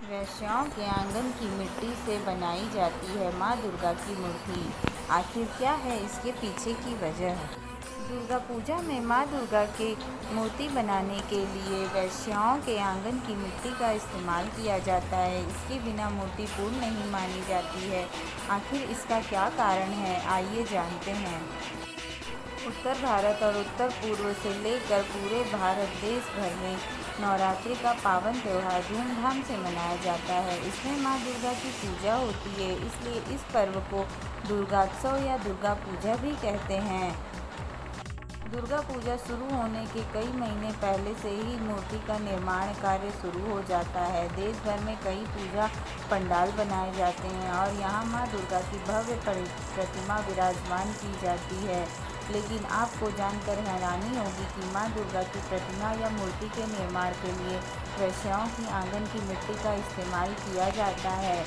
वेश्याओं के आंगन की मिट्टी से बनाई जाती है माँ दुर्गा की मूर्ति। आखिर क्या है इसके पीछे की वजह? दुर्गा पूजा में माँ दुर्गा की मूर्ति बनाने के लिए वेश्याओं के आंगन की मिट्टी का इस्तेमाल किया जाता है। इसके बिना मूर्ति पूर्ण नहीं मानी जाती है। आखिर इसका क्या कारण है, आइए जानते हैं। उत्तर भारत और उत्तर पूर्व से लेकर पूरे भारत देश भर में नवरात्रि का पावन त्यौहार धूमधाम से मनाया जाता है। इसमें माँ दुर्गा की पूजा होती है, इसलिए इस पर्व को दुर्गोत्सव या दुर्गा पूजा भी कहते हैं। दुर्गा पूजा शुरू होने के कई महीने पहले से ही मूर्ति का निर्माण कार्य शुरू हो जाता है। देश भर में कई पूजा पंडाल बनाए जाते हैं और यहाँ माँ दुर्गा की भव्य प्रतिमा विराजमान की जाती है। लेकिन आपको जानकर हैरानी होगी कि माँ दुर्गा की प्रतिमा या मूर्ति के निर्माण के लिए वेश्याओं की आंगन की मिट्टी का इस्तेमाल किया जाता है।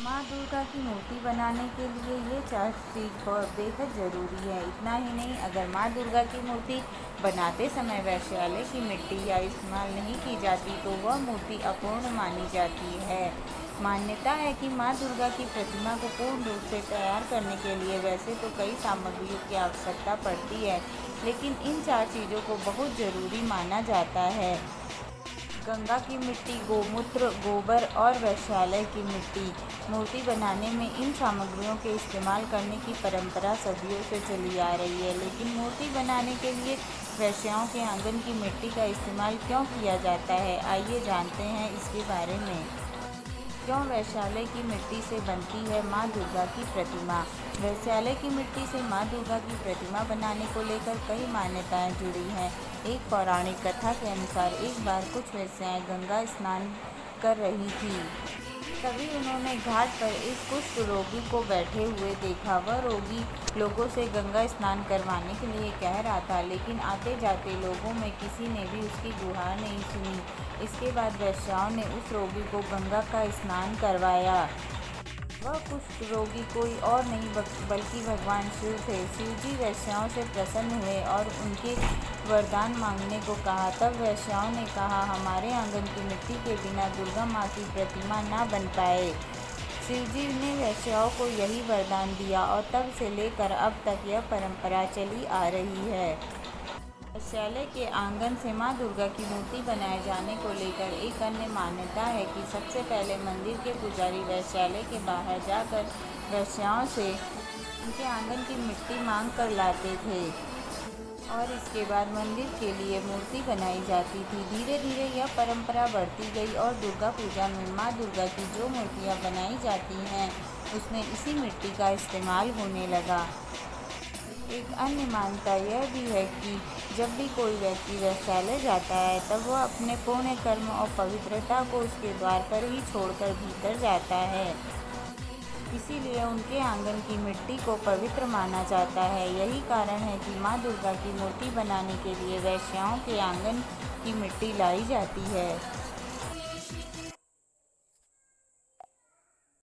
माँ दुर्गा की मूर्ति बनाने के लिए ये 4 चीज़ बेहद ज़रूरी है। इतना ही नहीं, अगर माँ दुर्गा की मूर्ति बनाते समय वैश्यालय की मिट्टी या इस्तेमाल नहीं की जाती तो वह मूर्ति अपूर्ण मानी जाती है। मान्यता है कि माँ दुर्गा की प्रतिमा को पूर्ण रूप से तैयार करने के लिए वैसे तो कई सामग्रियों की आवश्यकता पड़ती है, लेकिन इन 4 चीज़ों को बहुत ज़रूरी माना जाता है। गंगा की मिट्टी, गोमूत्र, गोबर और वैश्यालय की मिट्टी। मूर्ति बनाने में इन सामग्रियों के इस्तेमाल करने की परंपरा सदियों से चली आ रही है, लेकिन मूर्ति बनाने के लिए वेश्याओं के आंगन की मिट्टी का इस्तेमाल क्यों किया जाता है, आइए जानते हैं इसके बारे में। क्यों वैश्यालय की मिट्टी से बनती है माँ दुर्गा की प्रतिमा? वैश्यालय की मिट्टी से माँ दुर्गा की प्रतिमा बनाने को लेकर कई मान्यताएं जुड़ी हैं। एक पौराणिक कथा के अनुसार एक बार कुछ वेश्याएं गंगा स्नान कर रही थी। तभी उन्होंने घाट पर एक कुष्ठ रोगी को बैठे हुए देखा। वह रोगी लोगों से गंगा स्नान करवाने के लिए कह रहा था, लेकिन आते जाते लोगों में किसी ने भी उसकी गुहार नहीं सुनी। इसके बाद वेश्याओं ने उस रोगी को गंगा का स्नान करवाया। वह कुष्ठ रोगी कोई और नहीं बल्कि भगवान शिव थे। शिव जी वेश्याओं से प्रसन्न हुए और उनके वरदान मांगने को कहा। तब वेश्याओं ने कहा, हमारे आंगन की मिट्टी के बिना दुर्गा माँ की प्रतिमा ना बन पाए। शिव जी ने वेश्याओं को यही वरदान दिया और तब से लेकर अब तक यह परंपरा चली आ रही है। वैश्यालय के आंगन से माँ दुर्गा की मूर्ति बनाए जाने को लेकर एक अन्य मान्यता है कि सबसे पहले मंदिर के पुजारी वैश्यालय के बाहर जाकर वेश्याओं से उनके आंगन की मिट्टी मांग कर लाते थे और इसके बाद मंदिर के लिए मूर्ति बनाई जाती थी। धीरे धीरे यह परंपरा बढ़ती गई और दुर्गा पूजा में माँ दुर्गा की जो मूर्तियाँ बनाई जाती हैं उसमें इसी मिट्टी का इस्तेमाल होने लगा। एक अन्य मान्यता यह भी है कि जब भी कोई व्यक्ति वैश्यालय जाता है तब वह अपने पुण्य कर्म और पवित्रता को उसके द्वार पर ही छोड़कर भीतर जाता है। इसीलिए उनके आंगन की मिट्टी को पवित्र माना जाता है। यही कारण है कि माँ दुर्गा की मूर्ति बनाने के लिए वेश्याओं के आंगन की मिट्टी लाई जाती है।